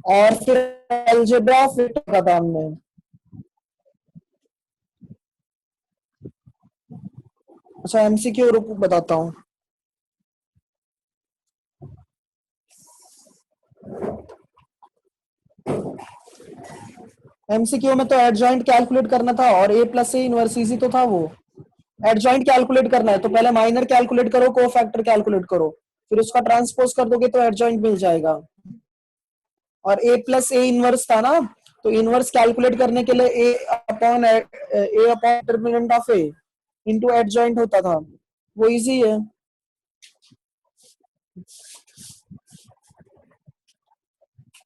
और फिर algebra of vector का था हमने। अच्छा एमसीक्यू रुक बताता हूँ। एमसीक्यू में तो एडजॉइंट कैलकुलेट करना था और ए प्लस ए इनवर्स इजी तो था वो। एडजॉइंट कैलकुलेट करना है तो पहले माइनर कैलकुलेट करो, कोफैक्टर कैलकुलेट करो, फिर उसका ट्रांसपोज कर दोगे तो एडजॉइंट मिल जाएगा। और ए प्लस ए इनवर्स था ना, तो इनवर्स कैलकुलेट करने के लिए A upon determinant of A into adjoint होता था, वो इजी है।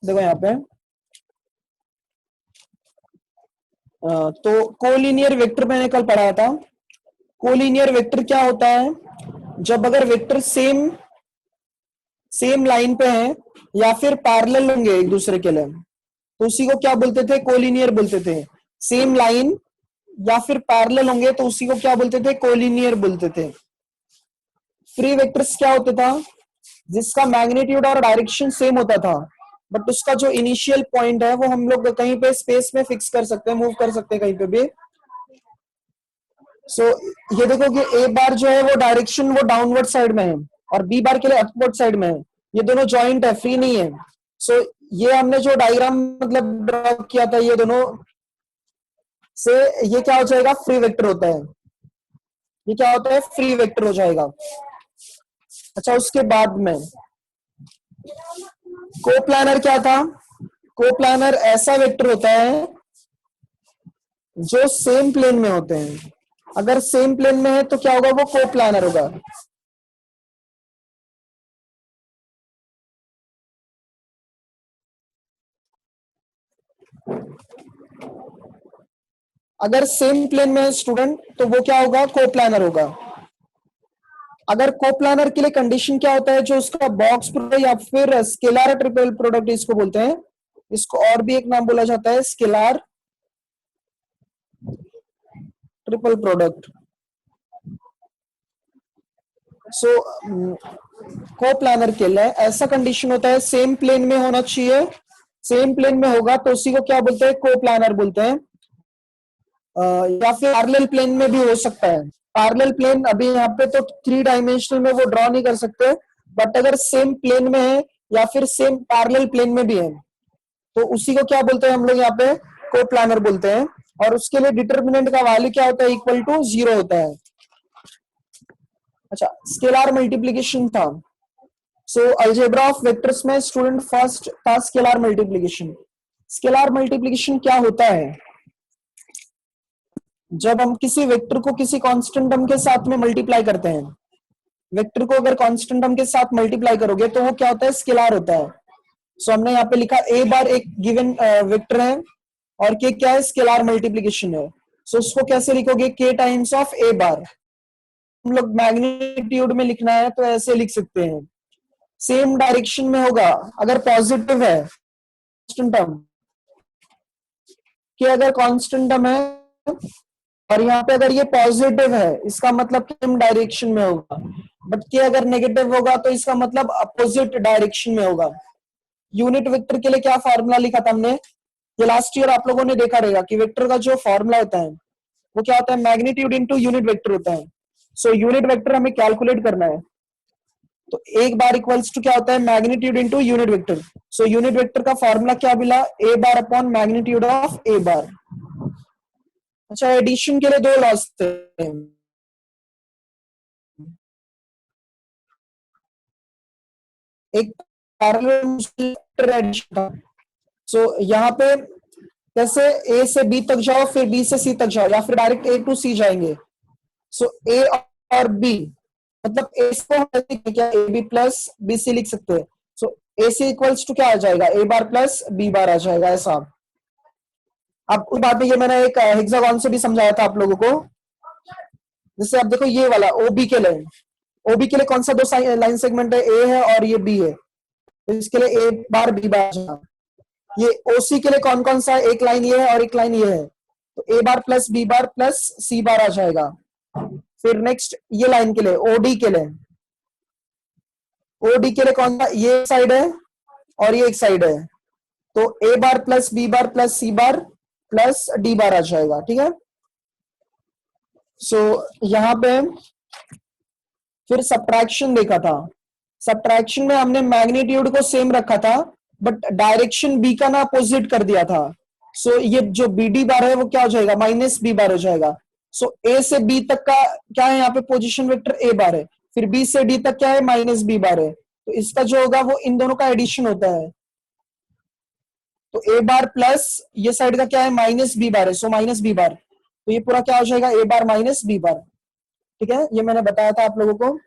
देखो यहाँ पे तो कोलिनियर वेक्टर मैंने कल पढ़ाया था। कोलिनियर वेक्टर क्या होता है, जब अगर वेक्टर सेम लाइन पे हैं या फिर पैरेलल होंगे एक दूसरे के लिए, तो उसी को क्या बोलते थे, कोलिनियर बोलते थे। सेम लाइन या फिर पैरेलल होंगे तो उसी को क्या बोलते थे, कोलिनियर बोलते थे। फ्री वेक्टर्स क्या होता था, जिसका मैग्नीट्यूड और डायरेक्शन सेम होता था, बट उसका जो इनिशियल पॉइंट है वो हम लोग कहीं पे स्पेस में फिक्स कर सकते हैं, मूव कर सकते हैं कहीं पे भी। सो ये देखो कि ए बार जो है वो डायरेक्शन वो डाउनवर्ड साइड में है और बी बार के लिए अपवर्ड साइड में है, ये दोनों जॉइंट है, फ्री नहीं है। सो ये हमने जो डायग्राम मतलब ड्रॉ किया था, ये दोनों से ये क्या हो जाएगा, फ्री वेक्टर होता है। ये क्या होता है, फ्री वेक्टर हो जाएगा। अच्छा उसके बाद में कोप्लानर क्या था, कोप्लानर ऐसा वेक्टर होता है जो सेम प्लेन में होते हैं। अगर सेम प्लेन में है तो क्या होगा, वो कोप्लानर होगा। अगर सेम प्लेन में है स्टूडेंट तो वो क्या होगा, कोप्लानर होगा। अगर कोप्लानर के लिए कंडीशन क्या होता है, जो उसका बॉक्स प्रोडक्ट या फिर स्केलर ट्रिपल प्रोडक्ट इसको बोलते हैं, इसको और भी एक नाम बोला जाता है स्केलर ट्रिपल प्रोडक्ट। सो कोप्लानर के लिए ऐसा कंडीशन होता है, सेम प्लेन में होना चाहिए, सेम प्लेन में होगा तो उसी को क्या बोलते हैं, कोप्लानर बोलते हैं। या फिर पैरेलल प्लेन में भी हो सकता है। पैरेलल प्लेन अभी यहाँ पे तो 3 डायमेंशनल में वो ड्रॉ नहीं कर सकते, बट अगर सेम प्लेन में है या फिर सेम पैरेलल प्लेन में भी है तो उसी को क्या बोलते हैं हम लोग यहाँ पे, कोप्लानर बोलते हैं। और उसके लिए डिटरमिनेंट का वैल्यू क्या होता है, इक्वल टू 0 होता है। अच्छा स्केलर मल्टीप्लीकेशन था। सो अलजेब्रा ऑफ वेक्टर्स में स्टूडेंट फर्स्ट था स्केलर मल्टीप्लीकेशन। स्केलर मल्टीप्लीकेशन क्या होता है, जब हम किसी वेक्टर को किसी कांस्टेंट टर्म के साथ में मल्टीप्लाई करते हैं, वेक्टर को अगर कांस्टेंट टर्म के साथ मल्टीप्लाई करोगे तो वो क्या होता है, स्केलर होता है। सो हमने यहाँ पे लिखा ए बार एक गिवन वेक्टर है और के क्या है, स्केलर मल्टीप्लीकेशन है। सो उसको कैसे लिखोगे, के टाइम्स ऑफ ए बार। हम लोग मैग्नीट्यूड में लिखना है तो ऐसे लिख सकते हैं, सेम डायरेक्शन में होगा अगर पॉजिटिव है कांस्टेंट टर्म, कि अगर कांस्टेंट टर्म है और यहाँ पे अगर ये पॉजिटिव है इसका मतलब सेम डायरेक्शन में होगा, बट कि अगर नेगेटिव होगा तो इसका मतलब अपोजिट डायरेक्शन में होगा। यूनिट वेक्टर के लिए क्या फॉर्मूला लिखा था हमने, ये लास्ट ईयर आप लोगों ने देखा रहेगा कि वेक्टर का जो फॉर्मूला होता है वो क्या होता है, मैग्नीट्यूड इनटू यूनिट वेक्टर होता है। सो यूनिट वेक्टर हमें कैलकुलेट करना है तो एक बार इक्वल्स टू क्या होता है, magnitude into unit vector. So unit vector का फॉर्मूला क्या मिला, ए बार अपॉन मैग्नीट्यूड ऑफ ए बार। अच्छा एडिशन के लिए 2 लॉस थे, एक पैरेलल एडिशन था। सो यहाँ पे कैसे ए से बी तक जाओ फिर बी से सी तक जाओ या फिर डायरेक्ट ए टू सी जाएंगे। सो ए और बी मतलब ए को क्या A B plus B C लिख सकते हैं। सो ए सी इक्वल्स टू क्या आ जाएगा, ए बार प्लस बी बार आ जाएगा ऐसा। अब उस बात में ये मैंने एक हेक्सागोन से भी समझाया था आप लोगों को। जैसे अब देखो ये वाला ओबी के लिए, ओबी के लिए कौन सा 2 लाइन सेगमेंट है, ए है और ये बी है, तो इसके लिए ए बार बी बार। ये ओसी के लिए कौन कौन सा, एक लाइन ये है और एक लाइन ये है, तो ए bar plus B bar plus सी बार आ जाएगा। फिर नेक्स्ट ये लाइन के लिए ओडी के लिए, ओडी के लिए कौन सा, ये साइड है और ये एक साइड है, तो ए bar plus B bar plus सी बार प्लस डी बार आ जाएगा, ठीक है। सो यहाँ पे फिर सब्ट्रैक्शन देखा था, सब्ट्रैक्शन में हमने मैग्नीट्यूड को सेम रखा था बट डायरेक्शन बी का ना अपोजिट कर दिया था। सो ये जो बी डी बार है वो क्या हो जाएगा, माइनस बी बार हो जाएगा। सो ए से बी तक का क्या है, यहाँ पे पोजीशन वेक्टर ए बार है, फिर बी से डी तक क्या है, माइनस बी बार है, तो इसका जो होगा वो इन दोनों का एडिशन होता है। तो ए बार प्लस ये साइड का क्या है, माइनस बी बार है, सो माइनस बी बार, तो ये पूरा क्या हो जाएगा, ए बार माइनस बी बार, ठीक है। ये मैंने बताया था आप लोगों को।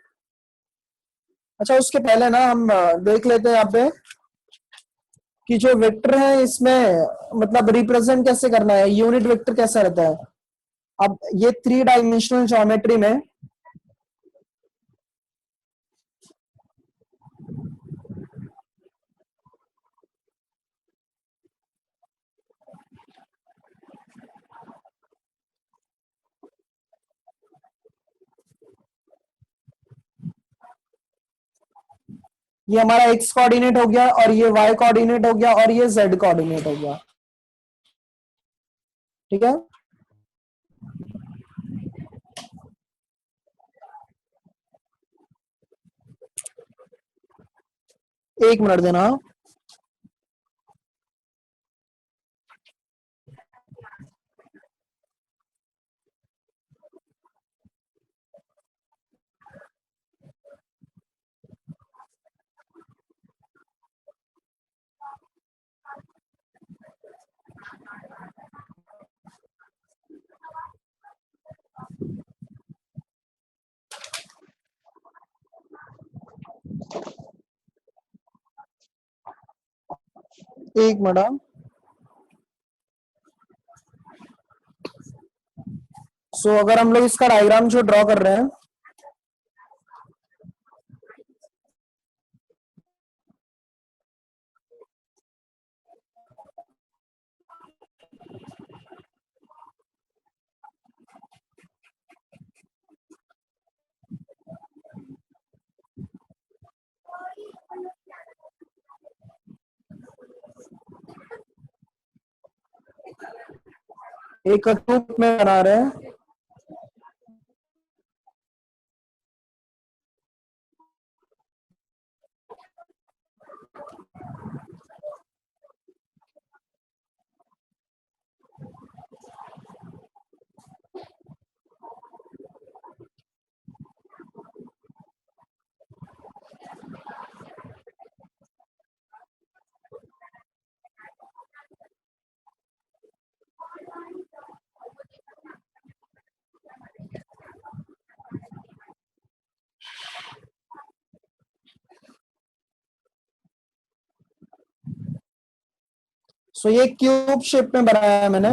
अच्छा उसके पहले ना हम देख लेते हैं यहाँ पे कि जो वेक्टर है इसमें मतलब रिप्रेजेंट कैसे करना है, यूनिट वेक्टर कैसा रहता है। अब ये 3 डायमेंशनल ज्योमेट्री में ये हमारा एक्स कोऑर्डिनेट हो गया और ये वाई कोऑर्डिनेट हो गया और ये जेड कोऑर्डिनेट हो गया, ठीक है। एक मिनट देना। एक मिनट। सो अगर हम लोग इसका डायग्राम जो ड्रॉ कर रहे हैं, एक ग्रुप में बना रहे हैं, सो ये क्यूब शेप में बनाया है मैंने।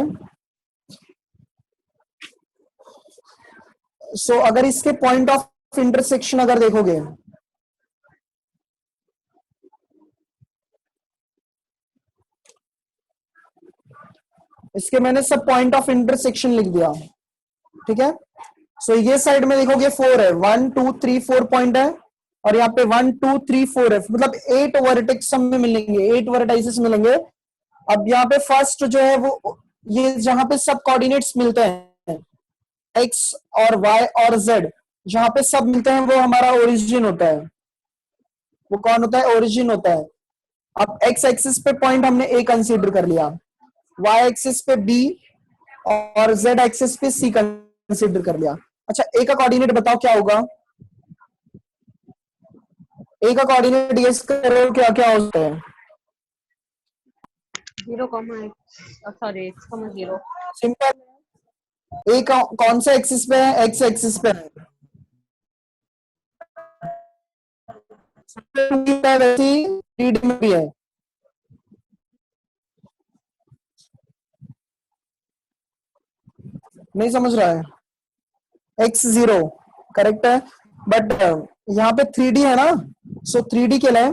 सो अगर इसके पॉइंट ऑफ इंटरसेक्शन अगर देखोगे, इसके मैंने सब पॉइंट ऑफ इंटरसेक्शन लिख दिया, ठीक है। सो ये साइड में देखोगे 4 है, 1 2 3 4 पॉइंट है, और यहाँ पे 1 2 3 4 है, मतलब 8 वर्टेक्स में मिलेंगे, 8 वर्टाइसेस मिलेंगे। अब यहाँ पे फर्स्ट जो है वो ये जहां पे सब कोऑर्डिनेट्स मिलते हैं, एक्स और वाई और जेड, जहां पे सब मिलते हैं वो हमारा ओरिजिन होता है। वो कौन होता है, ओरिजिन होता है। अब एक्स एक्सिस पे पॉइंट हमने ए कंसीडर कर लिया, वाई एक्सिस पे बी और जेड एक्सिस पे सी कंसीडर कर लिया। अच्छा ए का कोऑर्डिनेट बताओ क्या होगा, ए का कोऑर्डिनेट गेस करो क्या क्या होता है। 0, सॉरी x, 0। सिंपल, ए कौन सा एक्सिस पे है, एक्स एक्सिस पे है, वैसे ही 3D में भी है। नहीं समझ रहा है, x0 करेक्ट है, बट यहाँ पे 3D है ना, सो 3D के लिए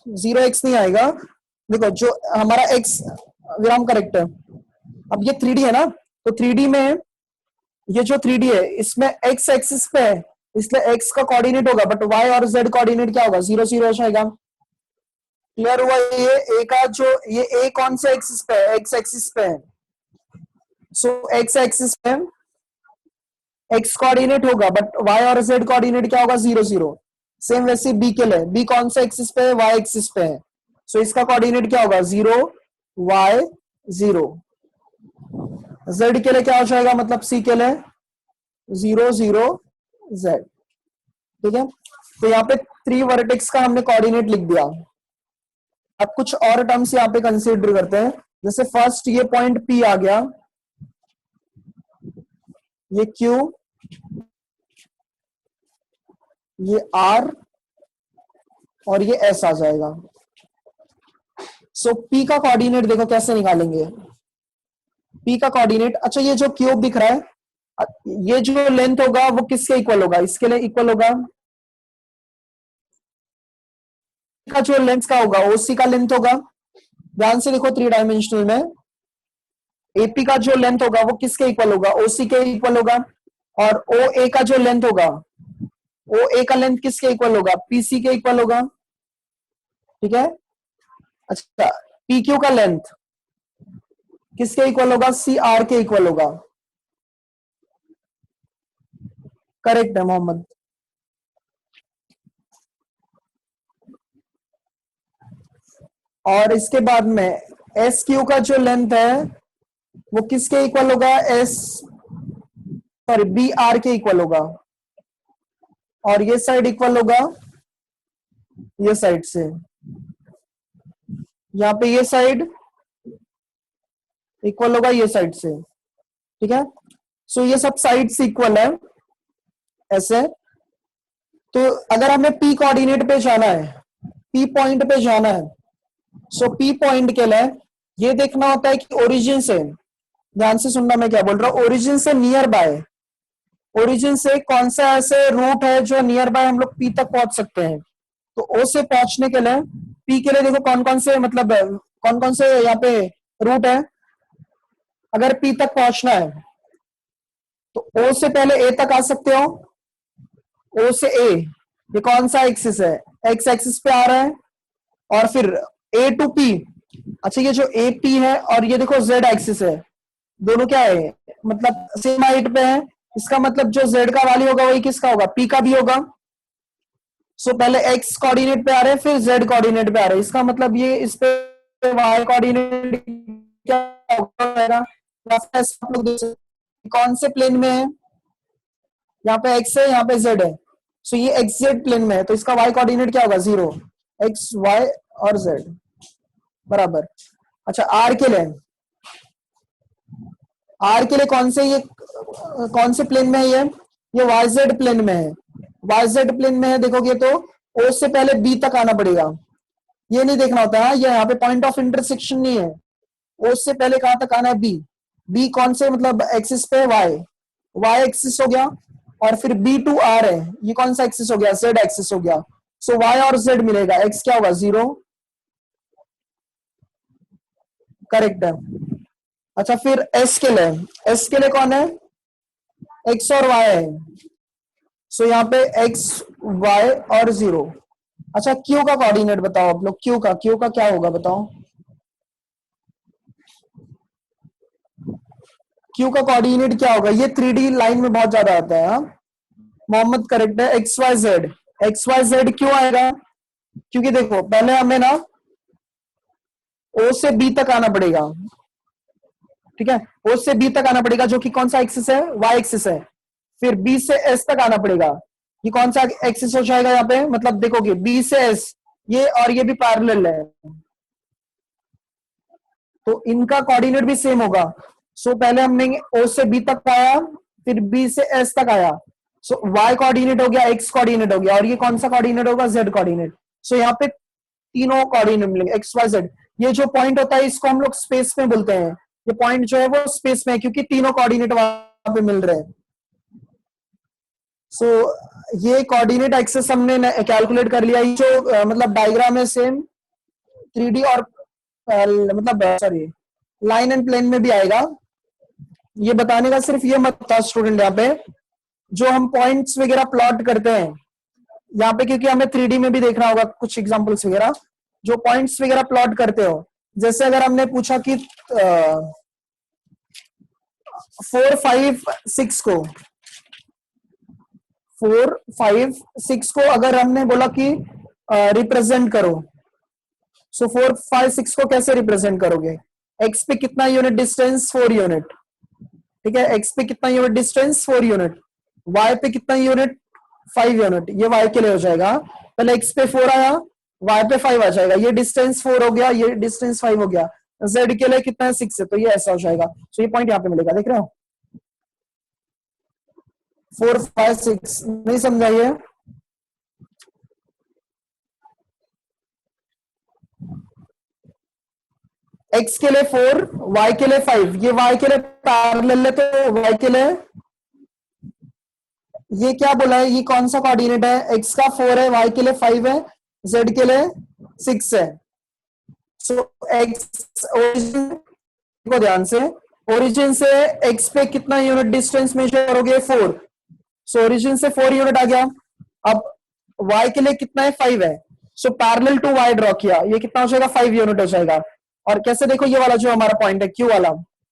0x नहीं आएगा। देखो जो हमारा x विराम करेक्ट है, अब ये 3D है ना, तो 3D में ये जो 3D है इसमें x एक्सिस पे है, इसलिए x का कोऑर्डिनेट होगा, बट y और z कोऑर्डिनेट क्या होगा, 0 0 हो जाएगा, क्लियर हुआ? ये ए का जो ये ए कौन से एक्सिस पे है? एक्स एक्सिस पे है। सो एक्स एक्सिस पे एक्स कोऑर्डिनेट होगा, बट वाई और जेड कोऑर्डिनेट क्या होगा? 0 0। सेम वैसे बी के लिए, बी कौन सा एक्सिस पे है? वाई एक्सिस पे है। सो इसका कोऑर्डिनेट क्या होगा? 0 वाई 0। जेड के लिए क्या हो जाएगा? मतलब सी के लिए 0 0 जेड। ठीक है, तो यहाँ पे 3 वर्टेक्स का हमने कोऑर्डिनेट लिख दिया। अब कुछ और टर्म्स यहाँ पे कंसीडर करते हैं। जैसे फर्स्ट ये पॉइंट P आ गया, ये Q, ये R और ये S आ जाएगा। सो P का कोऑर्डिनेट देखो कैसे निकालेंगे। P का कोऑर्डिनेट, अच्छा ये जो क्यूब दिख रहा है, ये जो लेंथ होगा वो किसके इक्वल होगा? इसके लिए इक्वल होगा। का जो लेंथ का होगा OC का लेंथ होगा। ध्यान से देखो 3 डायमेंशनल में AP का जो लेंथ होगा वो किसके इक्वल होगा? OC के इक्वल होगा। और OA का जो लेंथ होगा, OA का लेंथ किसके इक्वल होगा? PC के इक्वल होगा। ठीक है, अच्छा PQ का लेंथ किसके इक्वल होगा? CR के इक्वल होगा। करेक्ट है मोहम्मद। और इसके बाद में SQ का जो लेंथ है वो किसके इक्वल होगा? BR के इक्वल होगा। और ये साइड इक्वल होगा ये साइड से, यहाँ पे ये साइड इक्वल होगा ये साइड से। ठीक है, सो ये सब साइड्स इक्वल है ऐसे। तो अगर हमें P कोऑर्डिनेट पे जाना है, P पॉइंट पे जाना है, सो P पॉइंट के लिए ये देखना होता है कि ओरिजिन से, ध्यान से सुनना मैं क्या बोल रहा हूं, ओरिजिन से नियर बाय, ओरिजिन से कौन सा ऐसे रूट है जो नियर बाय हम लोग P तक पहुंच सकते हैं। तो O से पहुंचने के लिए P के लिए देखो कौन कौन से, मतलब कौन कौन से यहाँ पे रूट है। अगर P तक पहुंचना है तो O से पहले A तक आ सकते हो, O से A, ये कौन सा एक्सिस है? एक्स एक्सिस पे आ रहा है। और फिर A टू P, अच्छा ये जो AP है और ये देखो Z एक्सिस है, दोनों क्या है? मतलब सेम हाइट पे है। इसका मतलब जो Z का वैल्यू होगा वही किसका होगा? P का भी होगा। सो पहले X कोऑर्डिनेट पे आ रहे हैं, फिर Z कोऑर्डिनेट पे आ रहे हैं। इसका मतलब ये इस पे Y कोऑर्डिनेट क्या होगा? कौन से प्लेन में है? यहाँ पे X है, यहाँ पे Z है। सो ये XZ प्लेन में है, तो इसका Y कोऑर्डिनेट क्या होगा? 0, X Y और Z बराबर। अच्छा R के लिए, R के लिए कौन से, ये कौन से प्लेन में है? ये YZ प्लेन में है। YZ प्लेन में है देखोगे तो O से पहले B तक आना पड़ेगा। ये नहीं देखना होता है, ये यहाँ पे पॉइंट ऑफ इंटरसेक्शन नहीं है। O से पहले कहां तक आना है? B कौन से, मतलब एक्सिस पे? Y एक्सिस हो गया। और फिर B टू R है, ये कौन सा एक्सिस हो गया? Z एक्सिस हो गया। सो Y और Z मिलेगा, X क्या होगा? 0। करेक्ट है। अच्छा फिर S के लिए कौन है? X और Y है। सो यहाँ पे X Y और 0। अच्छा Q का कोऑर्डिनेट बताओ आप लोग। Q का क्या होगा बताओ? Q का कोऑर्डिनेट क्या होगा? ये 3D लाइन में बहुत ज्यादा आता है। हाँ मोहम्मद करेक्ट है। XYZ क्यों आएगा? क्योंकि देखो पहले हमें ना O से B तक आना पड़ेगा। ठीक है, O से B तक आना पड़ेगा, जो कि कौन सा एक्सिस है? Y एक्सिस है। फिर B से S तक आना पड़ेगा, ये कौन सा एक्सिस हो जाएगा यहाँ पे? मतलब देखोगे B से S, ये और ये भी पैरेलल है, तो इनका कोऑर्डिनेट भी सेम होगा। सो पहले हमने O से B तक आया, फिर B से S तक आया। सो Y कोऑर्डिनेट हो गया, X कोऑर्डिनेट हो गया, और ये कौन सा कोऑर्डिनेट होगा? Z coordinate. सो यहाँ पे तीनों कोऑर्डिनेट मिलेंगे, X Y Z। ये जो पॉइंट होता है इसको हम लोग स्पेस में बोलते हैं। ये पॉइंट जो है वो स्पेस में है, क्योंकि तीनों कोऑर्डिनेट वहां पे मिल रहे हैं। सो ये कोऑर्डिनेट एक्सेस हमने कैलकुलेट कर लिया। ये जो मतलब डायग्राम है सेम 3D और मतलब सॉरी लाइन एंड प्लेन में भी आएगा। ये बताने का सिर्फ ये मत था स्टूडेंट, यहाँ पे जो हम पॉइंट्स वगैरह प्लॉट करते हैं यहाँ पे, क्योंकि हमें 3D में भी देखना होगा कुछ एग्जांपल्स वगैरह, जो पॉइंट्स वगैरह प्लॉट करते हो, जैसे अगर हमने पूछा कि 4 5 6 को 4 5 6 को अगर हमने बोला कि रिप्रेजेंट करो, सो 4 5 6 को कैसे रिप्रेजेंट करोगे? एक्स पे कितना यूनिट डिस्टेंस? 4 यूनिट, ठीक है। एक्स पे कितना यूनिट डिस्टेंस? 4 यूनिट। वाई पे कितना यूनिट? 5 यूनिट। ये वाई के लिए हो जाएगा, पहले एक्स पे 4 आया, वाई पे 5 आ जाएगा, ये डिस्टेंस 4 हो गया, ये डिस्टेंस 5 हो गया। जेड के लिए कितना है? 6 है, तो ये ऐसा हो जाएगा। तो ये पॉइंट यहाँ पे मिलेगा, देख रहे हो? 4 5 6 नहीं समझा ये? एक्स के लिए 4, वाई के लिए 5, ये वाई के लिए पैरेलल है, तो वाई के लिए ये क्या बोला है? ये कौन सा कोऑर्डिनेट है? एक्स का 4 है, वाई के लिए 5 है, जेड के लिए 6 है। सो एक्स ओरिजिन को ध्यान से, ओरिजिन से एक्स पे कितना यूनिट डिस्टेंस मेजर करोगे? 4। सो ओरिजिन से 4 यूनिट आ गया। अब वाई के लिए कितना है? 5 है। So parallel to Y draw किया, ये कितना हो जाएगा? 5 यूनिट हो जाएगा। और कैसे देखो, ये वाला जो हमारा पॉइंट है क्यू वाला,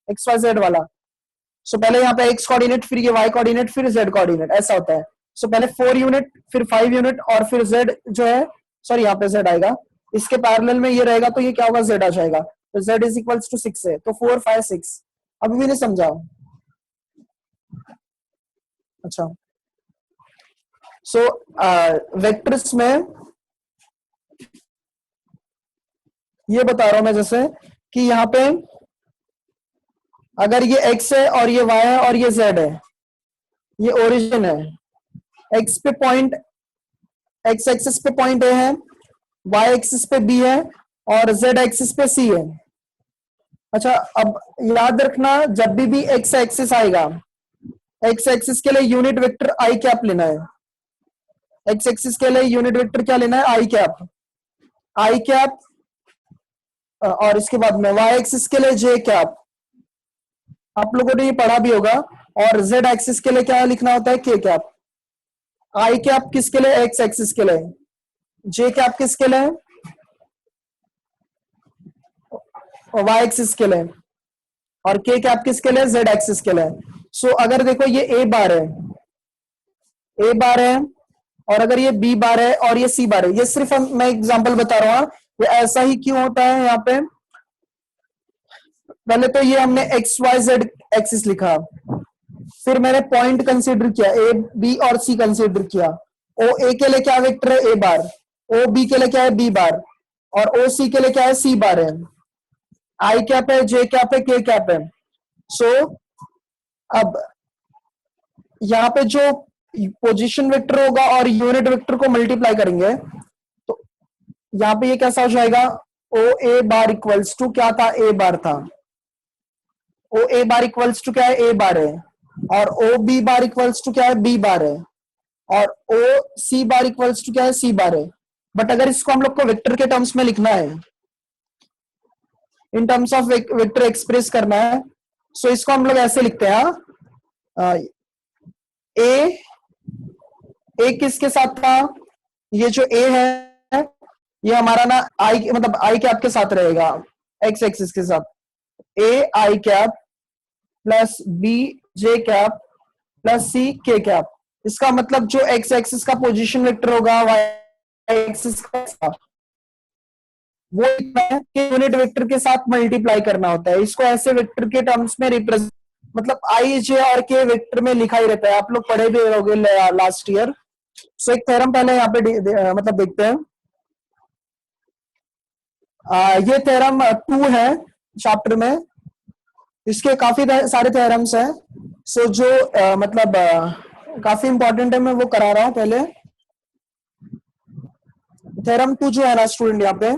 एक्स वाई जेड वाला, सो पहले यहाँ पे एक्स कोऑर्डिनेट, फिर ये वाई कोऑर्डिनेट, फिर जेड कोऑर्डिनेट, ऐसा होता है। सो पहले 4 यूनिट, फिर 5 यूनिट, और फिर जेड जो है, सॉरी यहाँ पे जेड आएगा, इसके पैरेलल में ये रहेगा, तो ये क्या होगा? जेड आ जाएगा। तो जेड इज इक्वल्स टू 6 है, तो 4 5 6। अभी भी नहीं समझा? अच्छा, सो वेक्टर्स में ये बता रहा हूं मैं, जैसे कि यहाँ पे अगर ये x है और ये y है और ये z है, ये ओरिजिन है, x पे पॉइंट, x एक्सिस पे पॉइंट a है, y एक्सिस पे b है, और z एक्सिस पे c है। अच्छा, अब याद रखना, जब भी x एक्सिस आएगा, x एक्सिस के लिए यूनिट वेक्टर i कैप लेना है। x एक्सिस के लिए यूनिट वेक्टर क्या लेना है? i cap. i कैप, और इसके बाद में y एक्सिस के लिए j कैप, आप लोगों ने ये पढ़ा भी होगा। और z एक्सिस के लिए क्या लिखना होता है? k cap. i कैप किसके लिए? x एक्सिस के लिए। j कैप किसके लिए? y एक्सिस के लिए। और k कैप किसके लिए? z एक्सिस के लिए। सो अगर देखो, ये a बार है, a बार है, और अगर ये b बार है और ये c बार है, ये सिर्फ मैं एग्जांपल बता रहा हूं, ये ऐसा ही क्यों होता है यहाँ पे। पहले तो ये हमने एक्स वाई जेड एक्सिस लिखा, फिर मैंने पॉइंट कंसीडर किया, ए बी और सी कंसीडर किया। ओ ए के लिए क्या वेक्टर है? ए बार। ओ बी के लिए क्या है? B bar. और ओ सी के लिए क्या है? सी बार है। आई कैप है, जे कैप है, के कैप है। सो अब यहाँ पे जो पोजीशन वेक्टर होगा और यूनिट वेक्टर को मल्टीप्लाई करेंगे, तो यहाँ पे ये कैसा हो जाएगा? ओ ए बार इक्वल्स टू क्या था? ए बार था। ओ ए बार इक्वल्स टू क्या है? ए बार है। और O B bar equals to क्या है? बी बार है। और O C bar equals to क्या है? सी बार है। बट अगर इसको हम लोग को वेक्टर के टर्म्स में लिखना है, in terms of vector express करना है, सो इसको हम लोग ऐसे लिखते हैं, ए किसके साथ था? ये जो ए है, ये हमारा ना आई, मतलब आई कैप के साथ रहेगा, एक्स एक्सिस के साथ। A I cap plus B J cap plus C K cap. इसका मतलब जो एक्स एक्सिस का पोजीशन वेक्टर होगा, वाई एक्सिस का, वो यूनिट वेक्टर के साथ मल्टीप्लाई करना होता है। इसको ऐसे वेक्टर के टर्म्स में रिप्रेजेंट, मतलब आई जे और के वेक्टर में लिखा ही रहता है, आप लोग पढ़े भी होंगे लास्ट ईयर। सो एक थ्योरम पहले यहाँ पे मतलब देखते हैं। ये थ्योरम 2 है चैप्टर में, इसके काफी सारे थ्योरम्स हैं। सो जो मतलब काफी इंपॉर्टेंट है, मैं वो करा रहा हूं पहले। थ्योरम 2 जो है ना स्टूडेंट, यहाँ पे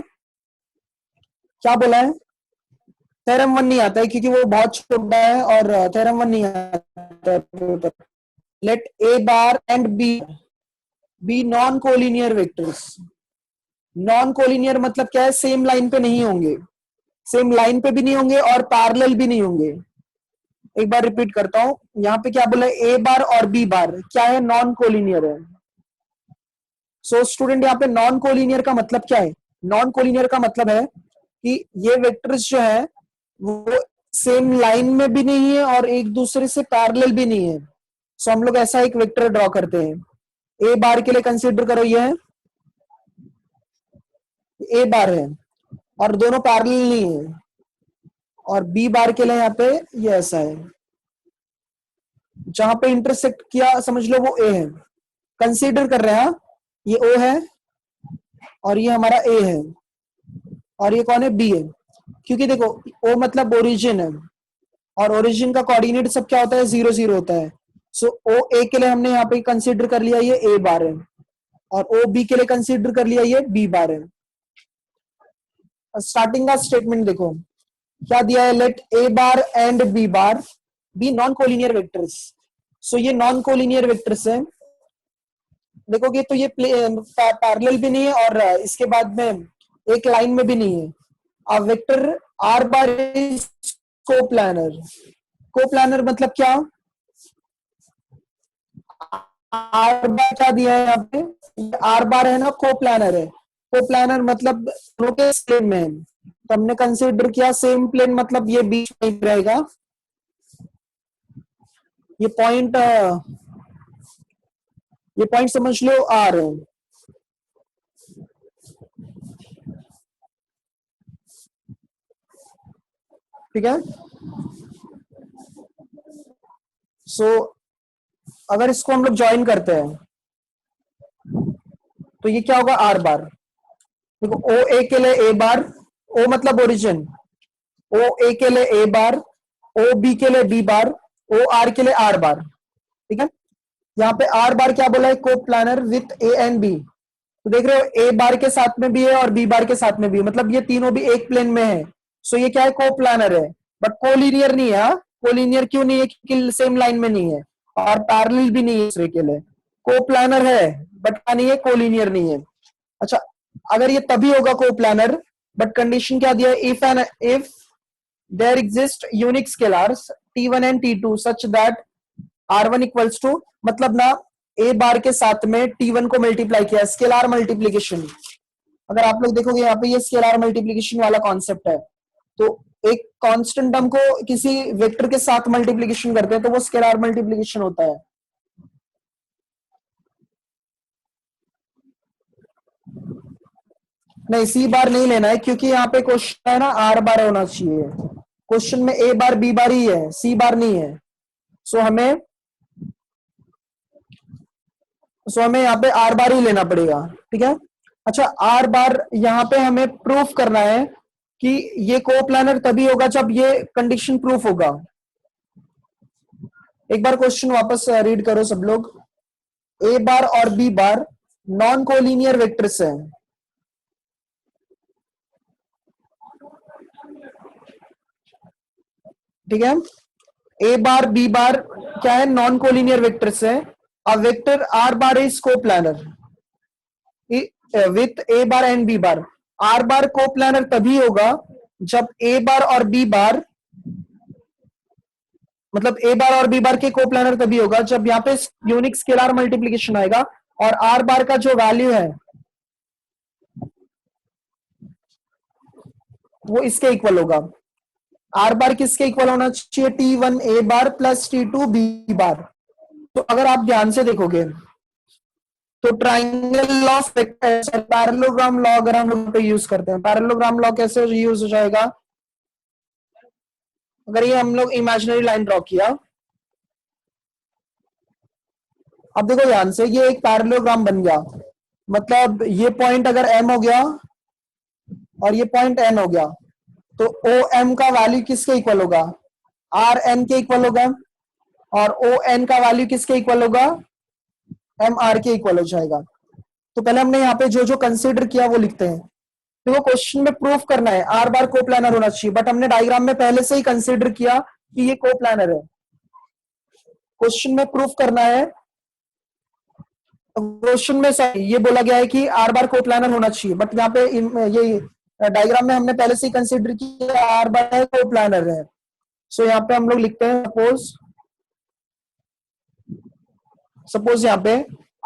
क्या बोला है? थ्योरम 1 नहीं आता है क्योंकि वो बहुत छोटा है, और थ्योरम 1 नहीं आता है। Let A bar and B non collinear vectors. Non collinear मतलब क्या है? सेम लाइन पे नहीं होंगे, सेम लाइन पे भी नहीं होंगे और पैरेलल भी नहीं होंगे। एक बार रिपीट करता हूं, यहाँ पे क्या बोला है? ए बार और बी बार क्या है? नॉन कोलिनियर है। सो स्टूडेंट, यहाँ पे नॉन कोलिनियर का मतलब क्या है? नॉन कोलिनियर का मतलब है कि ये वेक्टर्स जो है वो सेम लाइन में भी नहीं है और एक दूसरे से पैरेलल भी नहीं है। सो हम लोग ऐसा एक वेक्टर ड्रॉ करते हैं। ए बार के लिए कंसीडर करो ये है, ए बार है और दोनों पैरेलल नहीं है, और बी बार के लिए यहाँ पे ये ऐसा है, जहां पे इंटरसेक्ट किया समझ लो वो ए है। कंसीडर कर रहे हैं ये ओ है और ये हमारा ए है, और ये कौन है, बी है। क्योंकि देखो ओ मतलब ओरिजिन है, और ओरिजिन का कोऑर्डिनेट सब क्या होता है, 0 0 होता है। सो ओ ए के लिए हमने यहाँ पे कंसीडर कर लिया ये ए बार है, और ओ बी के लिए कंसीडर कर लिया ये बी बार है। स्टार्टिंग का स्टेटमेंट देखो क्या दिया है, let A bar and B bar be non collinear vectors. So ये नॉन कोलिनियर वेक्टर्स है। देखोगे तो ये पैरेलल भी नहीं है और इसके बाद में एक लाइन में भी नहीं है। A vector R bar is coplanar. Coplanar मतलब क्या, आर बार क्या दिया है यहाँ पे, आर बार है ना, कोप्लानर है। कोप्लानर मतलब दोनों के प्लेन में है, तो हमने कंसीडर किया सेम प्लेन, मतलब ये बीच में रहेगा। ये पॉइंट समझ लो आर है, ठीक है। सो अगर इसको हम लोग ज्वाइन करते हैं तो ये क्या होगा, आर बार। देखो ओ ए के लिए ए बार, ओ मतलब ओरिजिन, ओ ए के लिए ए बार, ओ बी के लिए बी बार, ओ आर के लिए आर बार, ठीक है। यहाँ पे आर बार क्या बोला है, coplanar with A and B. तो देख रहे हो ए बार के साथ में भी है और बी बार के साथ में भी है, मतलब ये तीनों भी एक प्लेन में है। सो ये क्या है, को प्लानर है, बट कोलिनियर नहीं है। कोलिनियर क्यों नहीं है, क्योंकि सेम लाइन में नहीं है और पैरेलल भी नहीं है दूसरे के लिए। को प्लानर है बट क्या नहीं है, कोलिनियर नहीं है। अच्छा, अगर ये तभी होगा को प्लानर, बट कंडीशन क्या दिया है, if there exist unique scalars T1 and T2 such that R1 equals to, मतलब ना ए बार के साथ में T1 को मल्टीप्लाई किया, स्केलर मल्टीप्लीकेशन। अगर आप लोग देखोगे यहाँ पे ये स्केलर मल्टीप्लीकेशन वाला कॉन्सेप्ट है, तो एक कांस्टेंट टर्म को किसी वेक्टर के साथ मल्टीप्लीकेशन करते हैं तो वो स्केलर मल्टीप्लीकेशन होता है। नहीं, सी बार नहीं लेना है, क्योंकि यहाँ पे क्वेश्चन है ना आर बार होना चाहिए। क्वेश्चन में ए बार बी बार ही है, सी बार नहीं है। सो हमें यहाँ पे आर बार ही लेना पड़ेगा, ठीक है। अच्छा, आर बार यहाँ पे हमें प्रूफ करना है कि ये कोप्लानर तभी होगा जब ये कंडीशन प्रूफ होगा। एक बार क्वेश्चन वापस रीड करो सब लोग। ए बार और B bar non collinear vectors है, ठीक है। ए बार बी बार क्या है, नॉन कोलिनियर वेक्टर्स है। A vector R bar is coplanar with A bar and B bar. R bar coplanar तभी होगा जब ए बार और बी बार, मतलब ए बार और बी बार के कोप्लानर तभी होगा जब यहाँ पे यूनिक स्केलर मल्टीप्लीकेशन आएगा और आर बार का जो वैल्यू है वो इसके इक्वल होगा। आर बार किसके इक्वल होना चाहिए, T1 ए bar plus T2 B bar. तो अगर आप ध्यान से देखोगे तो ट्राइंगल ऑफ पैरेललोग्राम लॉ अगर हम लोग पे यूज करते हैं, पैरेललोग्राम लॉ कैसे यूज हो जाएगा, अगर ये हम लोग इमेजिनरी लाइन ड्रॉ किया, अब देखो ध्यान से, ये एक पैरेललोग्राम बन गया, मतलब ये पॉइंट अगर M हो गया और ये पॉइंट N हो गया, तो ओ एम का वैल्यू किसके इक्वल होगा, आर एन के इक्वल होगा, और ओ एन का वैल्यू किसके इक्वल होगा, एम आर के इक्वल हो जाएगा। तो पहले हमने यहाँ पे जो जो कंसीडर किया वो लिखते हैं। तो क्वेश्चन में प्रूफ करना है आर बार कोप्लानर होना चाहिए, बट हमने डायग्राम में पहले से ही कंसीडर किया कि ये कोप्लानर है। क्वेश्चन में प्रूफ करना है, क्वेश्चन में ये बोला गया है कि आर बार कोप्लानर होना चाहिए, बट यहाँ पे ये डायग्राम में हमने पहले से ही कंसीडर किया आर बार कोप्लानर है। सो यहाँ पे हम लोग लिखते हैं सपोज यहाँ पे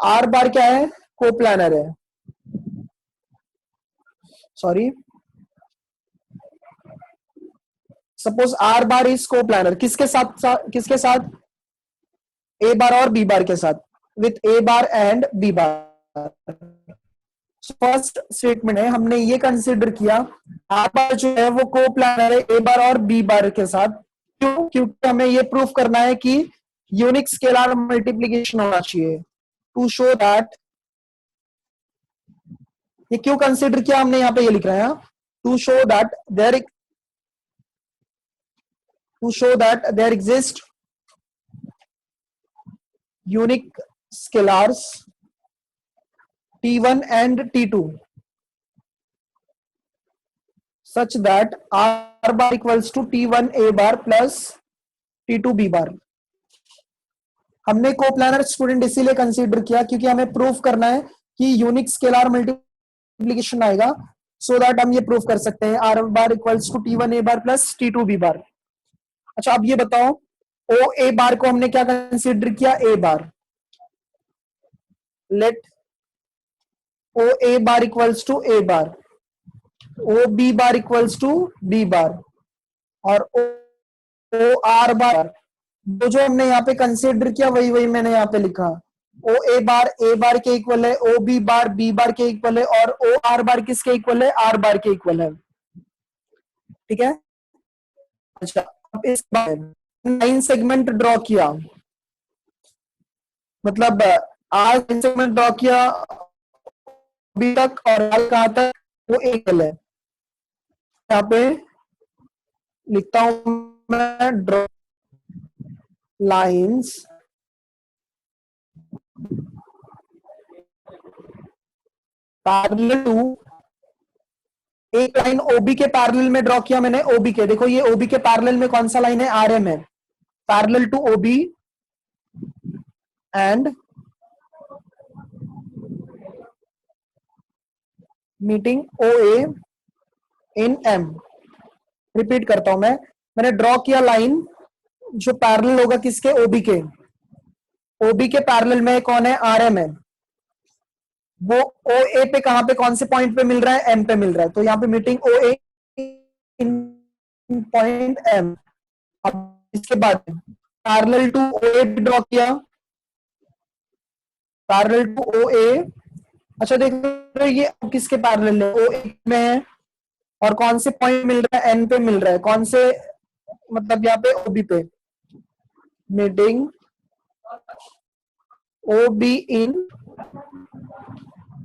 आर बार क्या है, कोप्लानर है। Sorry, suppose R bar is coplanar, किसके साथ ए बार और बी बार के साथ, with A bar and B bar. First statement है, हमने ये कंसिडर किया आर बार जो है वो को प्लानर है ए बार और बी बार के साथ। क्यों? क्योंकि हमें ये प्रूफ करना है कि यूनिक स्केलर मल्टीप्लीकेशन होना चाहिए। टू शो दैट, ये क्यों कंसिडर किया हमने, यहाँ पे ये लिख रहे हैं, to show that there exist unique scalars T1 and T2 such that R bar equals to T1 A bar plus T2 B bar। हमने कोप्लानर स्टूडेंट इसीलिए कंसीडर किया क्योंकि हमें प्रूफ करना है कि यूनिक स्केलर मल्टीप्लिकेशन आएगा, सो दैट हम ये प्रूफ कर सकते हैं R bar equals to T1 A bar plus T2 B bar। अच्छा, अब ये बताओ, ओ ए बार को हमने क्या कंसीडर किया, A bar. Let O A bar equals to A bar, O B bar equals to B bar, और ओ आर बार जो हमने यहाँ पे कंसीडर किया वही मैंने यहाँ पे लिखा। ओ ए बार के इक्वल है, ओ बी बार के इक्वल है, और ओ आर बार किसके इक्वल है, आर बार के इक्वल है। ठीक है। अच्छा, अब इस बार 9 सेगमेंट ड्रॉ किया, मतलब आज सेगमेंट ड्रॉ किया अभी तक, और हाल कहां तक, वो एकल है। यहाँ पे लिखता हूं मैं, ड्रॉ लाइंस पैरेलल टू, एक लाइन ओबी के पैरेलल में ड्रॉ किया मैंने, ओबी के, देखो ये ओबी के पैरेलल में कौन सा लाइन है, आरएम है, parallel to OB and meeting O A in M. Repeat करता हूं मैंने ड्रॉ किया लाइन जो पैरेलल होगा किसके, ओबी के, ओबी के पैरेलल में कौन है, आरएम है, वो ओ ए पे कहां पे, कौन से पॉइंट पे मिल रहा है, एम पे मिल रहा है, तो यहाँ पे meeting O A in point M. अब इसके बाद parallel two O A draw किया, पैरेलल टू ओ ए। अच्छा देखो ये किसके पैरेलल है, ओ ए में है, और कौन से पॉइंट मिल रहा है, एन पे मिल रहा है, कौन से, मतलब यहाँ पे ओबी पे, meeting O B in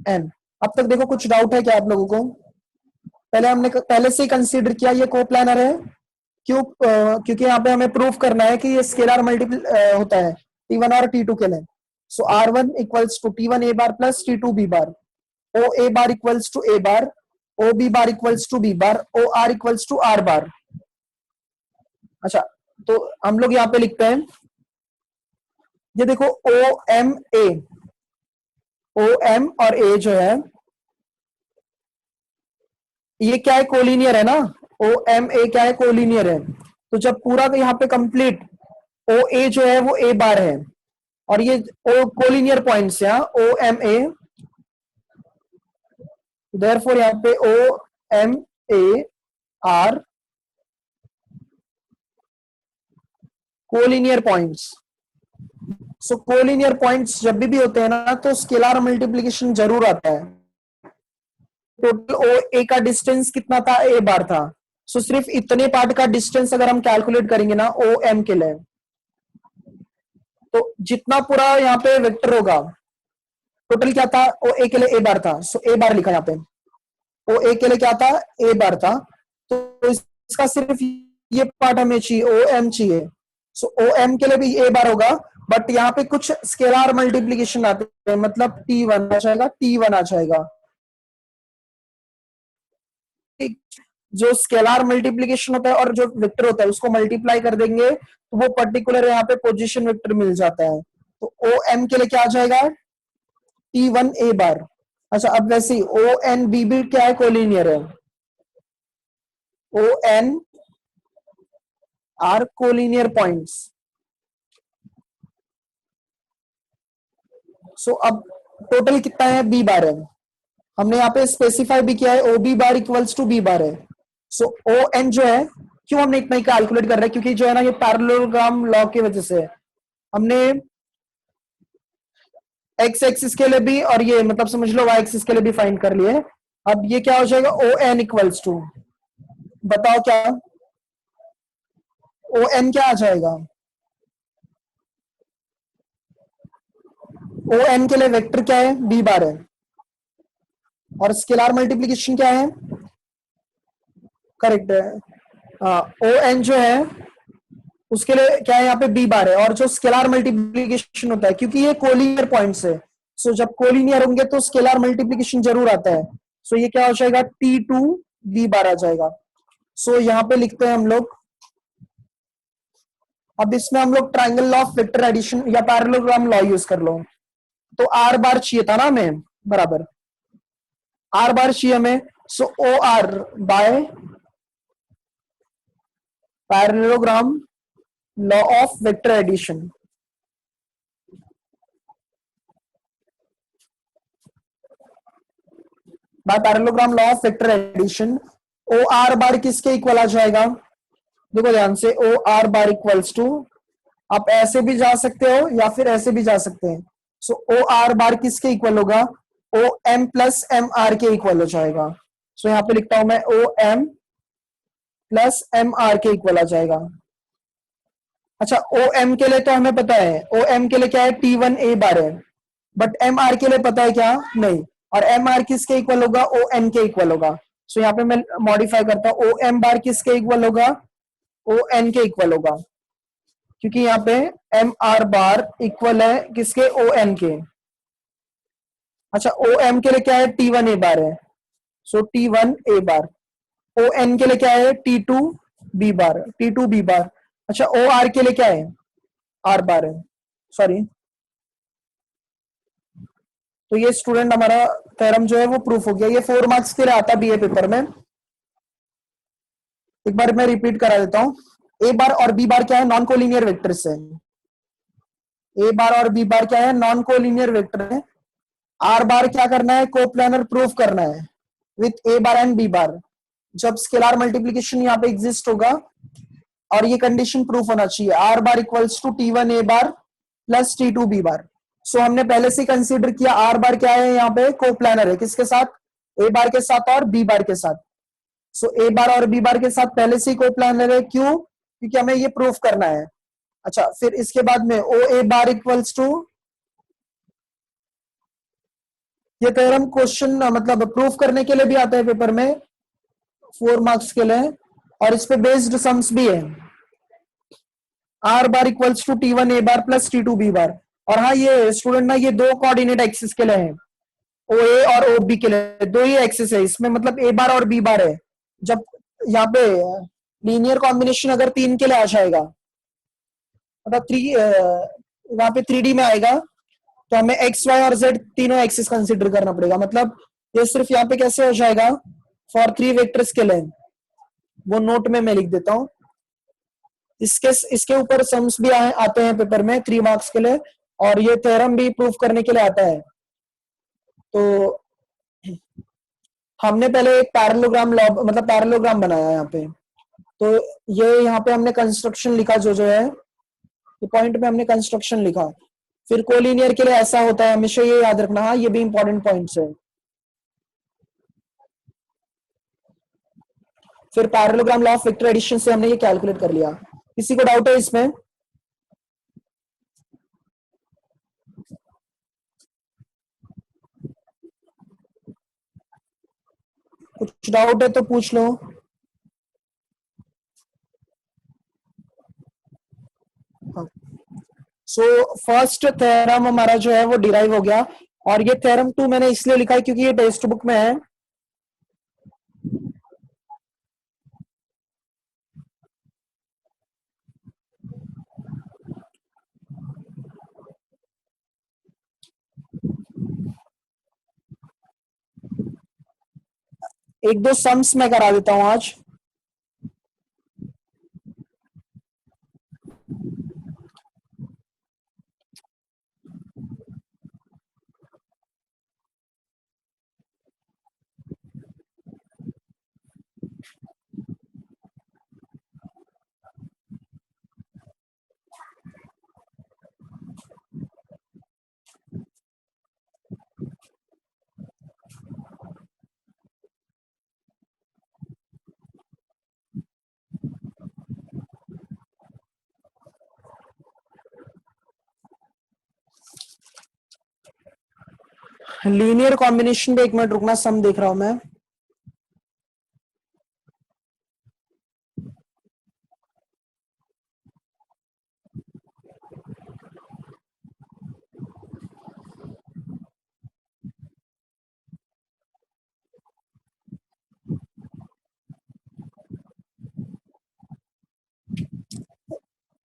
N. अब तक देखो कुछ डाउट है क्या आप लोगों को? हमने पहले से ही कंसीडर किया ये कोप्लानर है। क्यों? क्योंकि यहाँ पे हमें प्रूफ करना है कि ये स्केलर मल्टीपल होता है T1 और T2 के लिए। So R1 equals to T1 A bar plus T2 B bar, O A bar equals to A bar, O B bar equals to B bar, O R equals to R bar. अच्छा, तो हम लोग यहाँ पे लिखते हैं, ये देखो ओ एम और ए जो है ये क्या है, कोलिनियर है ना, ओ एम ए क्या है, कोलिनियर है। तो जब पूरा यहाँ पे कंप्लीट ओ ए जो है वो ए बार है, और ये ओ कोलिनियर पॉइंट्स है ओ एम ए, देयरफॉर यहाँ पे O M A R collinear points. So collinear points जब भी होते हैं ना, तो स्केलर मल्टीप्लिकेशन जरूर आता है। टोटल ओ ए का डिस्टेंस कितना था, ए बार था, सो सिर्फ इतने पार्ट का डिस्टेंस अगर हम कैलकुलेट करेंगे ना ओ एम के लिए, तो जितना पूरा यहाँ पे वेक्टर होगा, टोटल क्या था, ओ ए के लिए ए बार था, सो ए बार लिखा यहाँ पे, ओ ए के लिए क्या था, ए बार था, तो इसका सिर्फ ये पार्ट हमें चाहिए, ओ एम चाहिए, सो ओ एम के लिए भी ए बार होगा, बट यहाँ पे कुछ स्केलर मल्टीप्लिकेशन आते हैं, मतलब T1 आ जाएगा, T1 आ जाएगा। जो स्केलर मल्टीप्लिकेशन होता है और जो वेक्टर होता है उसको मल्टीप्लाई कर देंगे तो वो पर्टिकुलर यहाँ पे पोजीशन वेक्टर मिल जाता है। तो ओ एम के लिए क्या आ जाएगा, T1 A बार। अच्छा, अब वैसे ही ओ एन बी भी क्या है, कोलिनियर है, O and R collinear points. So अब टोटल कितना है, बी बार है, हमने यहाँ पे स्पेसिफाई भी किया है O B bar equals to B bar है। सो ओ एन जो है, क्यों हमने इतना ही कैलकुलेट कर रहे हैं, क्योंकि जो है ना ये पैरेललोग्राम लॉ की वजह से हमने एक्स एक्सिस के लिए भी और ये मतलब समझ लो वाई एक्सिस के लिए भी फाइंड कर लिए। अब ये क्या हो जाएगा, ओ एन इक्वल्स टू, बताओ क्या ओ एन क्या आ जाएगा, ओ एन के लिए वेक्टर क्या है, बी बार है, और स्केलर मल्टीप्लीकेशन क्या है, करेक्ट है, ओ एन जो है उसके लिए क्या है यहाँ पे बी बार है, और जो स्केलर मल्टीप्लीकेशन होता है क्योंकि ये कोलिनियर पॉइंट्स है, सो जब कोलिनियर होंगे तो स्केलर मल्टीप्लीकेशन जरूर आता है। सो ये क्या हो जाएगा, टी टू बी बार आ जाएगा। सो यहाँ पे लिखते हैं हम लोग, अब इसमें हम लोग triangle law of vector addition या पैरेललोग्राम लॉ यूज कर लो। तो आर बार चाहिए था ना हमें, बराबर आर बार चाहिए हमें, so O R by parallelogram law of vector addition, by parallelogram law of vector addition. O R bar किसके इक्वल आ जाएगा, देखो ध्यान से, O R bar equals to, आप ऐसे भी जा सकते हो या फिर ऐसे भी जा सकते हैं। सो ओ आर बार किसके इक्वल होगा, O M plus M R के इक्वल हो जाएगा। सो यहां पे लिखता हूं मैं O M plus M R के इक्वल आ जाएगा। अच्छा ओ एम के लिए तो हमें पता है, ओ एम के लिए क्या है, टी वन ए बार है, बट एम आर के लिए पता है क्या, नहीं। और एम आर किसके इक्वल होगा, ओ एन के इक्वल होगा। सो यहाँ पे मैं मॉडिफाई करता हूं, ओ एम बार किसके इक्वल होगा, ओ एन के इक्वल होगा, क्योंकि यहाँ पे एम आर बार इक्वल है किसके, ओ एन के। अच्छा ओ एम के लिए क्या है, टी वन ए बार है, so T one A bar. O N के लिए क्या है, T two B bar, T two B bar. अच्छा ओ आर के लिए क्या है, आर बार है, सॉरी। तो ये स्टूडेंट हमारा थ्योरम जो है वो प्रूफ हो गया। ये 4 मार्क्स के लिए आता बीए पेपर में। एक बार मैं रिपीट करा देता हूं, ए बार और बी बार क्या है, नॉन कोलिनियर वेक्टर्स है। ए बार और बी बार क्या है, नॉन कोलिनियर वेक्टर है। आर बार क्या करना है, कोप्लानर प्रूफ करना है with A bar and B bar. जब स्केलर मल्टीप्लीकेशन यहाँ पे एग्जिस्ट होगा और ये कंडीशन प्रूफ होना चाहिए, R bar equals to T one A bar plus T two B bar. So हमने पहले से कंसीडर किया आर बार क्या है, यहाँ पे कोप्लानर है, किसके साथ, ए बार के साथ और बी बार के साथ। सो ए बार और बी बार के साथ पहले से ही कोप्लानर है, क्यों, क्योंकि हमें ये प्रूफ करना है। अच्छा फिर इसके बाद में ओ ए बार इक्वल्स टू, ये थ्योरम क्वेश्चन मतलब प्रूफ करने के लिए भी आता है पेपर में 4 मार्क्स के लिए, और इस पे बेस्ड सम्स भी है। R bar equals to T one A bar plus T two B bar. और हाँ ये स्टूडेंट ना, ये दो कोऑर्डिनेट एक्सिस के लिए है, ओ ए और ओ बी के लिए दो ही एक्सिस है इसमें, मतलब ए बार और बी बार है। जब यहाँ पे लीनियर कॉम्बिनेशन अगर 3 के लिए आ जाएगा, मतलब वहां पे 3D में आएगा, तो हमें एक्स वाई और जेड तीनों एक्सिस कंसिडर करना पड़ेगा। मतलब ये सिर्फ यहाँ पे कैसे हो जाएगा, फॉर 3 वेक्टर्स के लिए, वो नोट में मैं लिख देता हूँ। इसके इसके ऊपर सम्स भी आते हैं पेपर में 3 मार्क्स के लिए, और ये थ्योरम भी प्रूफ करने के लिए आता है। तो हमने पहले एक पैरेललोग्राम लॉ मतलब पैरेललोग्राम बनाया यहाँ पे, तो ये यहाँ पे हमने कंस्ट्रक्शन लिखा, जो जो है ये पॉइंट में हमने कंस्ट्रक्शन लिखा। फिर कोलिनियर के लिए ऐसा होता है, हमेशा ये याद रखना, हाँ ये भी इंपॉर्टेंट पॉइंट्स है। फिर parallelogram law of vector addition से हमने ये कैलकुलेट कर लिया। किसी को डाउट है इसमें, कुछ डाउट है तो पूछ लो। सो फर्स्ट थ्योरम हमारा जो है वो डिराइव हो गया, और ये थ्योरम 2 मैंने इसलिए लिखा है क्योंकि ये टेक्स्ट बुक में है। एक दो सम्स मैं करा देता हूं आज। लीनियर कॉम्बिनेशन पे 1 मिनट रुकना, सम देख रहा हूं मैं।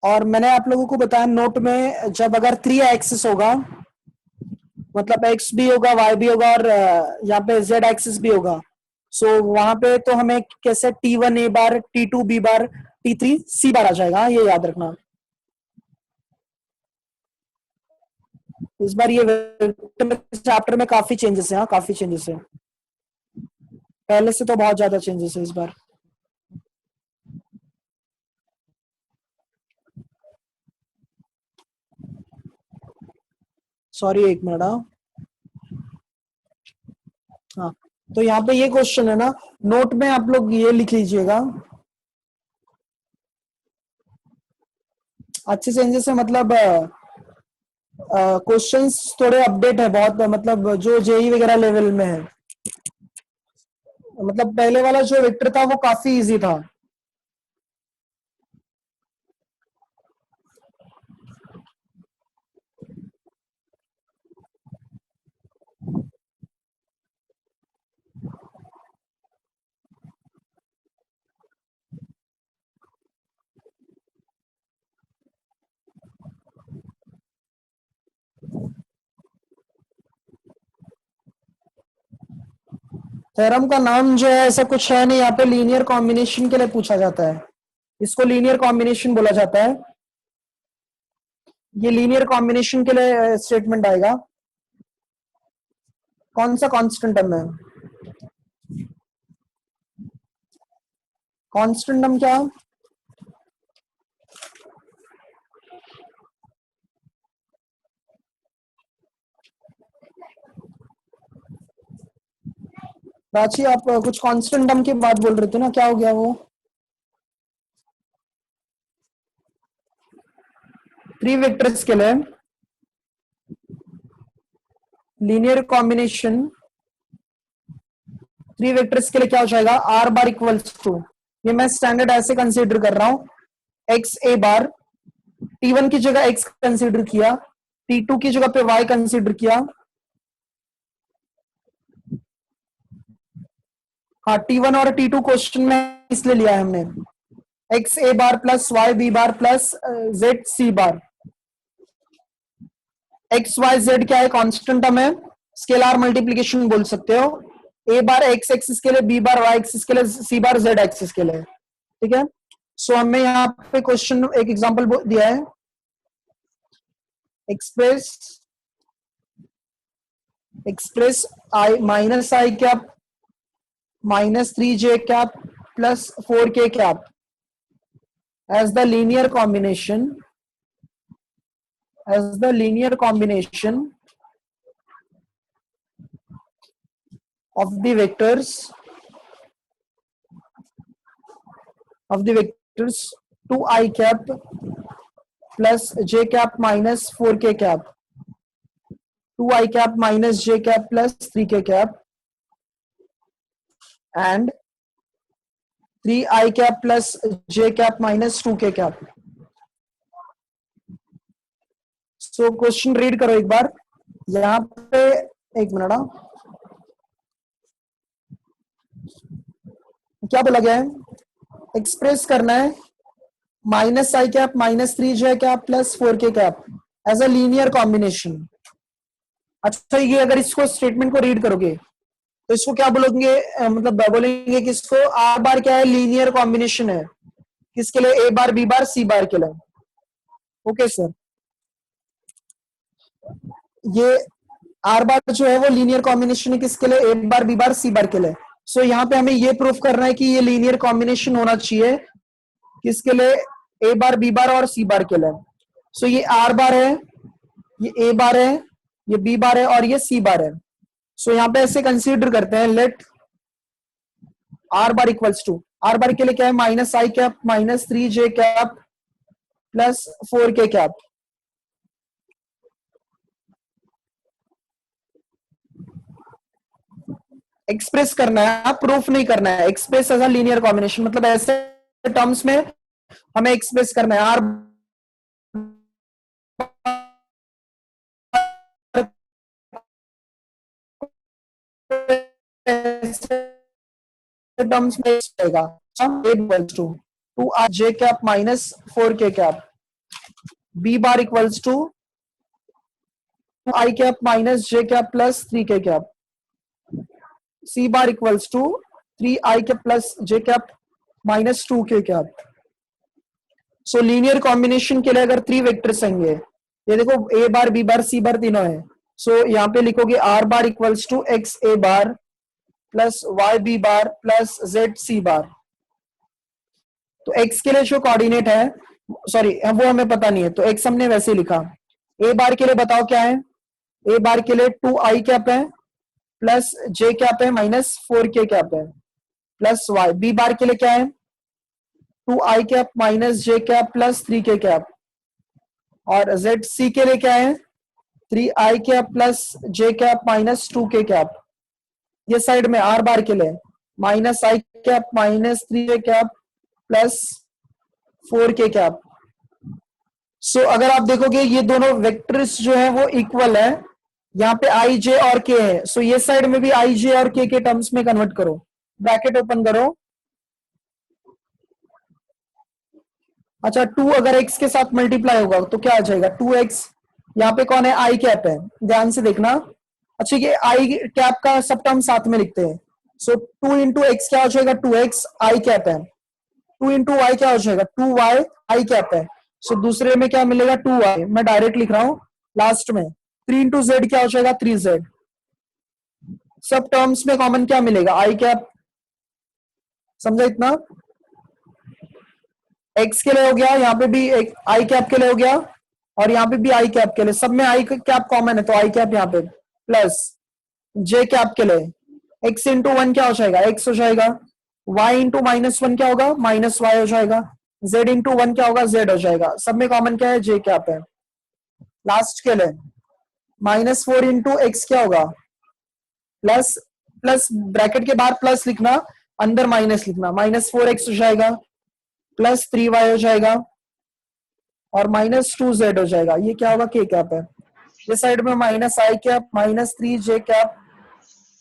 और मैंने आप लोगों को बताया नोट में, जब अगर 3 एक्सिस होगा, मतलब एक्स भी होगा, वाई भी होगा, और यहाँ पे जेड एक्सिस भी होगा, सो वहां पे तो हमें कैसे T1 ए बार, T2 बी बार, T3 सी बार आ जाएगा, ये याद रखना। इस बार ये चैप्टर में काफी चेंजेस है, हाँ काफी चेंजेस है, पहले से तो बहुत ज्यादा चेंजेस है इस बार। Sorry 1 minute. हाँ, तो यहाँ पे ये क्वेश्चन है ना, नोट में आप लोग ये लिख लीजिएगा, अच्छे चेंजेस है, मतलब क्वेश्चंस थोड़े अपडेट है बहुत, मतलब जो जेई वगैरह लेवल में है, मतलब पहले वाला जो वेक्टर था वो काफी इजी था। थ्योरम का नाम जो है ऐसा कुछ है नहीं, यहाँ पे लीनियर कॉम्बिनेशन के लिए पूछा जाता है, इसको लीनियर कॉम्बिनेशन बोला जाता है। ये लीनियर कॉम्बिनेशन के लिए स्टेटमेंट आएगा। कौन सा कांस्टेंट टर्म है? कांस्टेंट टर्म क्या? प्राची, आप कुछ कांस्टेंट टर्म की बात बोल रहे थे ना, क्या हो गया वो? 3 वेक्टर्स के लिए लीनियर कॉम्बिनेशन, 3 वेक्टर्स के लिए क्या हो जाएगा? आर बार इक्वल्स टू, ये मैं स्टैंडर्ड ऐसे कंसीडर कर रहा हूं, एक्स ए बार, T1 की जगह x कंसीडर किया, T2 की जगह पे y कंसीडर किया, हाँ T1 और T2 क्वेश्चन में इसलिए लिया है हमने, X A bar plus Y B bar plus Z C bar. X Y Z क्या है? कांस्टेंट टर्म है, स्केलर मल्टीप्लिकेशन बोल सकते हो, ए बार एक्स एक्सिस के लिए, बी बार वाई एक्सिस के लिए, सी बार जेड एक्सिस के लिए, ठीक है। सो हमें यहाँ पे क्वेश्चन एक एग्जांपल दिया है, express I minus I cap minus 3j cap plus 4k cap as the linear combination of the vectors 2i cap plus j cap minus 4k cap, 2i cap minus j cap plus 3k cap and 3i cap plus j cap minus 2k cap। So question read करो एक बार, यहाँ पे 1 minute, क्या बोला गया है? Express करना है minus I cap minus 3j cap plus 4k cap as a linear combination. अच्छा, ये अगर इसको स्टेटमेंट को रीड करोगे तो इसको क्या बोलोगे? मतलब बोलेंगे कि इसको आर बार क्या है? लीनियर कॉम्बिनेशन है, किसके लिए? ए बार बी बार सी बार के लिए। ओके सर, ये आर बार जो है वो लीनियर कॉम्बिनेशन है, किसके लिए? ए बार बी बार सी बार के लिए। सो यहाँ पे हमें ये प्रूफ करना है कि ये लीनियर कॉम्बिनेशन होना चाहिए, किसके लिए? ए बार बी बार और सी बार के लिए। सो ये आर बार है, ये ए बार है, ये बी बार है और ये सी बार है। सो यहाँ पे ऐसे कंसीडर करते हैं, let R bar equals to, R bar के लिए क्या है? Minus I cap minus 3j cap plus 4k cap. Express करना है, प्रूफ नहीं करना है। Express as a linear combination, मतलब ऐसे टर्म्स में हमें एक्सप्रेस करना है। आर टर्म्स में आएगा two R J cap minus 4k cap, B bar equals to I cap minus J cap plus 3k cap, C bar equals to 3i cap plus J cap minus 2k cap. So linear combination के लिए अगर 3 vectors होंगे, ये देखो ए बार B bar सी बार तीनों है, सो यहाँ पे लिखोगे R bar equals to X A bar plus Y B bar plus Z C bar. तो x के लिए जो कोऑर्डिनेट है, सॉरी वो हमें पता नहीं है, तो x हमने वैसे ही लिखा। ए बार के लिए बताओ क्या है, ए बार के लिए 2i कैप है प्लस जे कैप है माइनस 4k कैप है प्लस y। बी बार के लिए क्या है, 2i cap minus J cap plus 3k cap, और जेड सी के लिए क्या है, 3i cap plus J cap minus 2k cap. ये साइड में आर बार के लिए minus I cap minus 3k cap plus 4k cap. So अगर आप देखोगे ये दोनों वेक्टर्स जो है वो इक्वल है, यहाँ पे आई जे और के है, सो ये साइड में भी आई जे और के टर्म्स में कन्वर्ट करो, ब्रैकेट ओपन करो। अच्छा 2 अगर x के साथ मल्टीप्लाई होगा तो क्या आ जाएगा, 2x। यहाँ पे कौन है, आई कैप है, ध्यान से देखना। अच्छा ये आई कैप का सब टर्म साथ में लिखते हैं, सो 2 इंटू एक्स क्या हो जाएगा, 2x आई कैप है, 2 इंटू वाई क्या हो जाएगा, 2y आई कैप है। सो दूसरे में क्या मिलेगा, 2y, मैं डायरेक्ट लिख रहा हूं लास्ट में। 3 इंटू जेड क्या हो जाएगा, 3z। सब टर्म्स में कॉमन क्या मिलेगा, आई कैप। समझा इतना, एक्स के लिए हो गया, यहाँ पे भी एक आई कैप के लिए हो गया, और यहाँ पे भी आई कैप के लिए, सब में आई कैप कॉमन है तो आई कैप यहाँ पे प्लस जे कैप के लिए एक्स इंटू 1 क्या हो जाएगा, एक्स हो जाएगा, वाई इंटू माइनस 1 क्या होगा, माइनस वाई हो जाएगा, जेड इंटू 1 क्या होगा, जेड हो जाएगा। सब में कॉमन क्या है, जे कैप है। लास्ट के लिए -4 इंटू एक्स क्या होगा, प्लस प्लस ब्रैकेट के बाहर प्लस लिखना, अंदर माइनस लिखना, -4x हो जाएगा प्लस 3y हो जाएगा और -2z हो जाएगा। ये क्या होगा, के कैप है। ये साइड में minus I cap minus 3j cap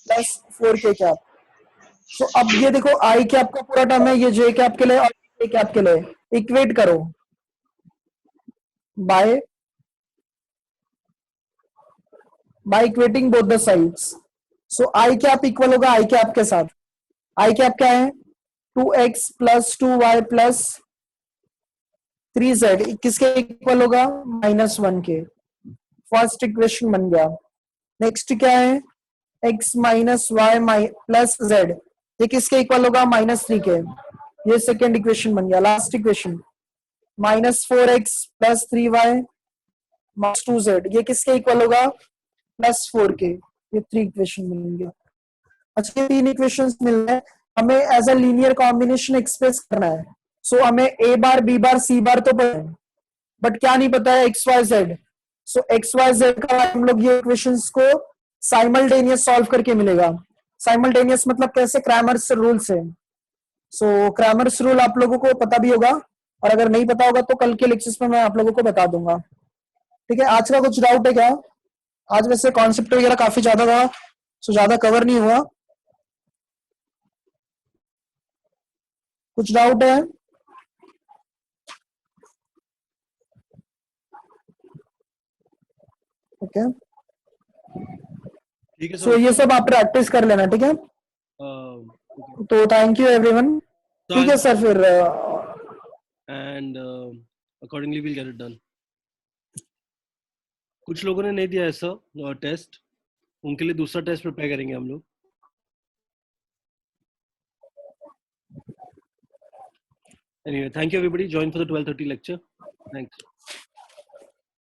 plus 4k cap. तो अब ये देखो आई कैप का पूरा टर्म है, ये जे कैप के लिए और के कैप के लिए, इक्वेट करो by equating both the sides. So I cap equal होगा आई कैप के साथ, आई कैप क्या है, 2x plus 2y plus 3z, किसके इक्वल होगा, -1 के। फर्स्ट इक्वेशन बन गया। नेक्स्ट क्या है, x minus Y plus Z, ये किसके इक्वल होगा, -3 के। ये सेकेंड इक्वेशन बन गया। Last equation -4x plus 3y minus 2z, ये किसके इक्वल होगा, +4 के। ये 3 इक्वेशन मिलेंगे। अच्छा ये 3 इक्वेशंस मिल रहे हैं, हमें as a linear combination express करना है। सो हमें ए बार बी बार सी बार तो पता है, बट क्या नहीं पता है, एक्स वाई जेड। सो एक्स वाई जेड का हम लोग ये इक्वेशंस को साइमल्टेनियस सॉल्व करके मिलेगा। साइमल्टेनियस मतलब कैसे, क्रैमर्स रूल से। सो क्रैमर्स रूल आप लोगों को पता भी होगा, और अगर नहीं पता होगा तो कल के लेक्चर्स में मैं आप लोगों को बता दूंगा। ठीक है, आज का कुछ डाउट है क्या, आज वैसे कॉन्सेप्ट वगैरह काफी ज्यादा था, सो ज्यादा कवर नहीं हुआ, कुछ डाउट है। ओके ठीक है सो सर। ये सब आप प्रैक्टिस कर लेना, ठीक है। ओके तो थैंक यू एवरीवन। ठीक है सर, फिर and accordingly will get it done. कुछ लोगों ने नहीं दिया ऐसा टेस्ट, उनके लिए दूसरा टेस्ट प्रिपेयर करेंगे हम लोग। Anyway, thank you everybody. Join for the 12:30 lecture. Thanks.